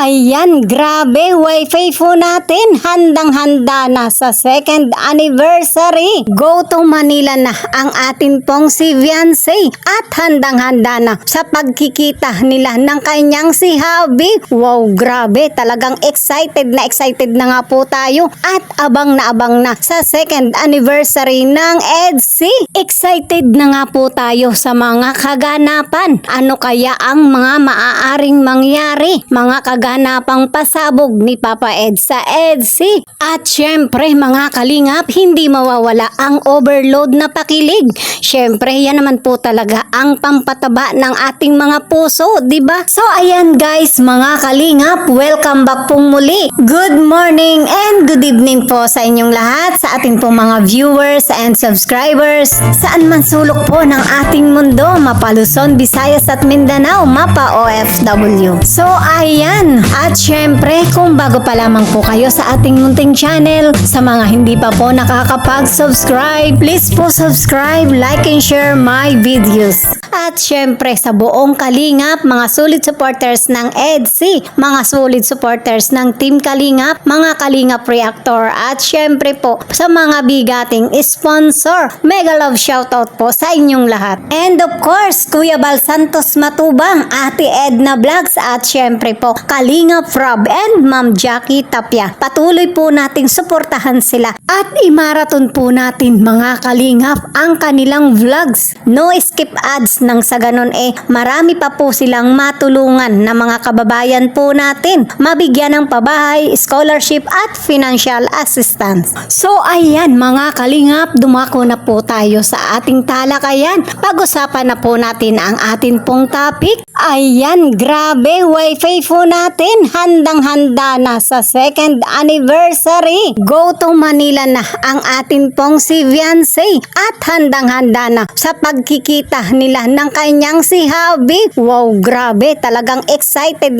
Ayan, grabe, wifi po natin. Handang-handa na sa second anniversary. Go to Manila na ang atin pong si Viancy at handang-handa na sa pagkikita nila ng kanyang si Habi. Wow, grabe, talagang excited na nga po tayo at abang na sa second anniversary ng EDSI. Excited na nga po tayo sa mga kaganapan. Ano kaya ang mga maaaring mangyari? Mga kaganapang pasabog ni Papa Ed sa EDSI. At syempre mga kalingap, hindi mawawala ang overload na pakilig. Syempre yan naman po talaga ang pampataba ng ating mga puso, diba? So ayan guys, mga kalingap, welcome back po muli. Good morning and good evening po sa inyong lahat, sa ating po mga viewers and subscribers saan man sulok po ng ating mundo, mapa Luzon, Visayas at Mindanao, mapa OFW. So ayan, at syempre kung bago pa lamang po kayo sa ating munting channel, sa mga hindi pa po nakakapag-subscribe, please po subscribe, like and share my videos. At syempre sa buong kalingap, mga solid supporters ng EDSI, mga solid supporters ng Team Kalingap, mga Kalingap Reactor, at syempre po sa mga bigating sponsor, mega love shoutout po sa inyong lahat. And of course, Kuya Bal Santos Matubang, Ate Edna Vlogs, at syempre po Kalingap Rob and Ma'am Jackie Tapia. Patuloy po nating suportahan sila at imaraton po natin mga kalingap ang kanilang vlogs. No skip ads nang sa ganon marami pa po silang matulungan na mga kababayan po natin, mabigyan ng pabahay, scholarship at financial assistance. So ayan mga kalingap, dumako na po tayo sa ating talakayan. Pag-usapan na po natin ang atin pong topic. Ayan, grabe, wifi po natin. Handang-handa na sa second anniversary. Go to Manila na ang atin pong si Viancy at handang-handa na sa pagkikita nila ng kanyang si Habi. Wow, grabe, talagang excited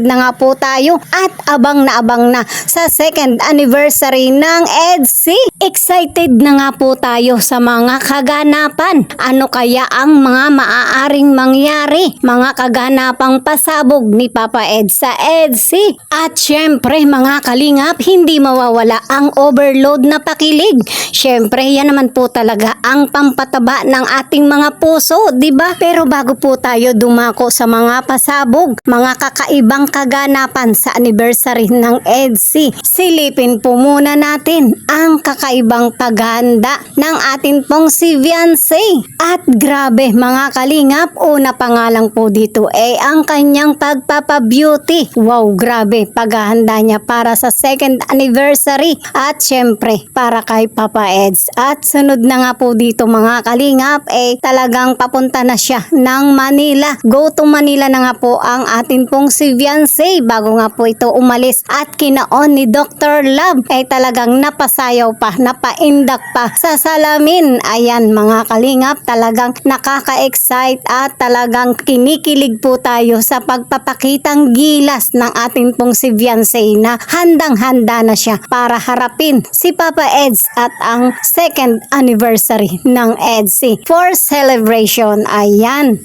na nga po tayo at abang na sa second anniversary ng EDSI. Excited na nga po tayo sa mga kaganapan. Ano kaya ang mga maaaring mangyari? Mga kaganapang pasabog ni Papa Ed sa EDSI. At syempre mga kalingap, hindi mawawala ang overload na pakilig. Syempre yan naman po talaga ang pampataba ng ating mga puso, diba? Pero bago po tayo dumako sa mga pasabog, mga kakaibang kaganapan sa anniversary ng EDSI, silipin po muna natin ang kakaibang paghahanda ng atin pong si Viancy. At grabe mga kalingap, una pa nga lang po dito ang kanyang pagpapabeauty. Wow, grabe, paghahanda niya para sa second anniversary at syempre para kay Papa Eds. At sunod na nga po dito mga kalingap, talagang papunta na siya ng Manila. Go to Manila na nga po ang atin pong si Viancy bago nga po ito umalis at kinaon ni Dr. Love talagang napasayaw pa, napaindak pa sa salamin. Ayan mga kalingap, talagang nakaka-excite at talagang kinikilig po tayo sa pagpapakitang gilas ng ating pong si Viancy na handang-handa na siya para harapin si Papa Eds at ang second anniversary ng EDSI for celebration. Ayan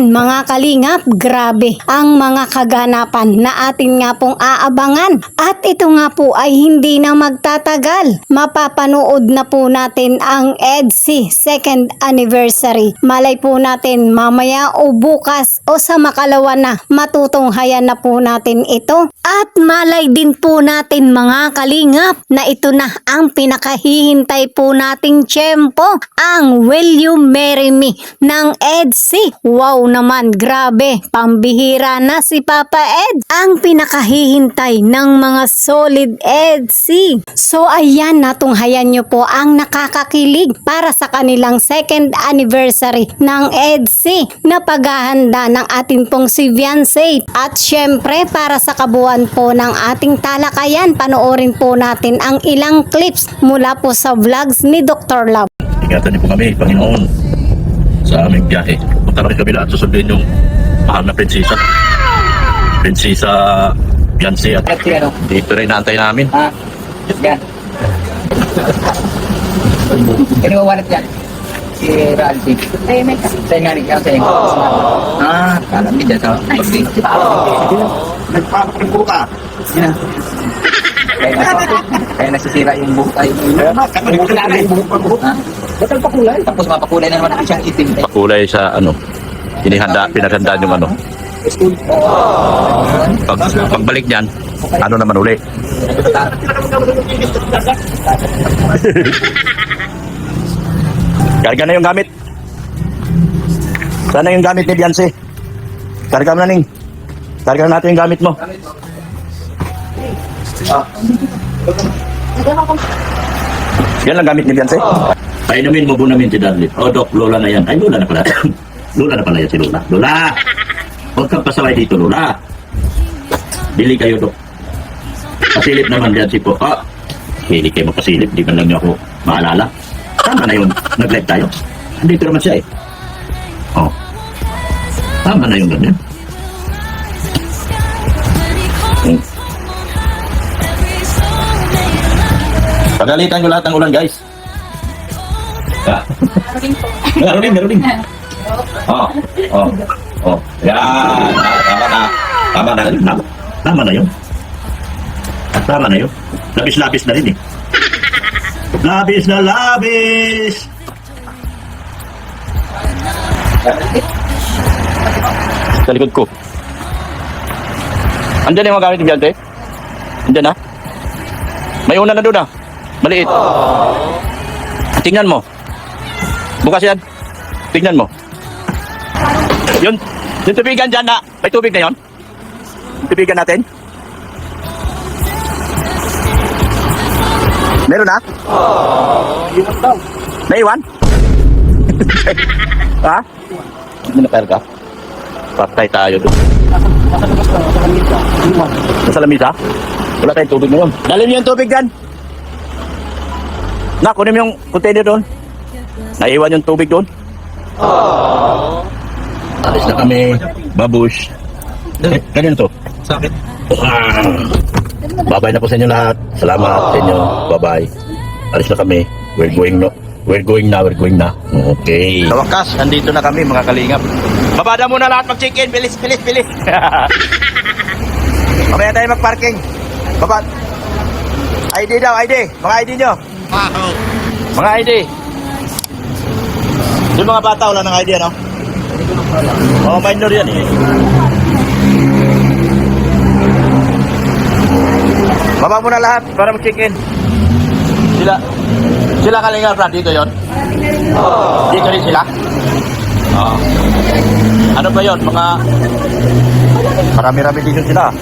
mga kalingap, grabe ang mga kaganapan na atin nga pong aabangan at ito nga po ay hindi na magtatagal. Mapapanood na po natin ang EDSI second anniversary. Malay po natin mamaya o bukas o sa makalawa na matutunghayan na po natin ito. At malay din po natin mga kalingap na ito na ang pinakahihintay po nating tiyempo, ang Will You Marry Me ng EDSI. Wow naman, grabe, pambihira na si Papa Ed, ang pinakahihintay ng mga solid EDSI. So ayan, natunghayan nyo po ang nakakakilig para sa kanilang second anniversary ng EDSI na paghahanda ng ating pong si Viancy. At syempre para sa kabuuan po ng ating talakayan, panoorin po natin ang ilang clips mula po sa vlogs ni Dr. Love. Ingatan niyo po kami, Panginoon, sa aming biyahe. Punta kami kabila at susundin yung mahal na prinsesa. Prinsesa Viancy at dito rin naantay namin. Yan. Kiniwawalat yan. Si Randy. Ay, may kasi. Sa nga rin ka. Alam kita sa pagting. Nagpapakibo ka. Kaya nasisira yung buhay. Kilala yung buhok ko. Ba't ang pakulay? Tapos mapakulay na naman siyang itim. Pakulay sa ano, pinaghandaan yung ano. Pagbalik niyan, ano naman uli. Karga na yung gamit. Sana yung gamit ni Beyonce. Karga mo na, Ning. Karga na natin yung gamit mo. Yan lang gamit ni Beyonce. Painumin mo namin si Darlene. Oh, Dok, Lola na yan. Ay, Lola na pala. Lola na pala yan si Lola. Lola! Huwag kang pasaway dito, Lola. Bili kayo, Dok. Pasilip naman Beyonce po. Ah, hili kayo magpasilip. Di man lang niyo ako maalala. Tama na yun. Nag-live tayo. Andito naman siya eh. Oh. Tama na yung ganyan. Pagalitan ko lahat ng ulan, guys. Meron din. Oh. Yan. Tama na yun. Tama na yun. Labis na rin eh. Labis na labis! Sa likod ko. Andyan yung mga gamit ni Beyonce? Andyan na? May una na doon ah. Maliit. Tingnan mo. Bukas yan. Tingnan mo. Yung tubigan dyan na. May tubig na yun? Tubigan natin. Meron na? Naiwan? Ha? Hindi na ka? Patay tayo doon. Nasa lamisa? Wala tayong tubig na yun. Dalhin niyo yung tubig dyan. Na, kunin mo yung container doon. Naiwan yung tubig doon. Alis na kami. Babush. Kanino to? Sakit. Bye-bye na po sa inyo lahat. Salamat sa inyo. Bye-bye. Alis na kami. We're going na. Okay. Sa wakas, nandito na kami mga kalingap. Babada muna lahat mag-check-in. Bilis. Mamaya tayo mag-parking. Babad. ID daw, ID. Mga ID nyo. Mga ID. Yung mga bata, wala ng ID, ano? Oo, minor yan eh. Baba mo na lahat para mag-check-in. Sila Kalinga Brad, dito yon. Dito rin sila. Ano ba yon? Mga marami-rami dito sila.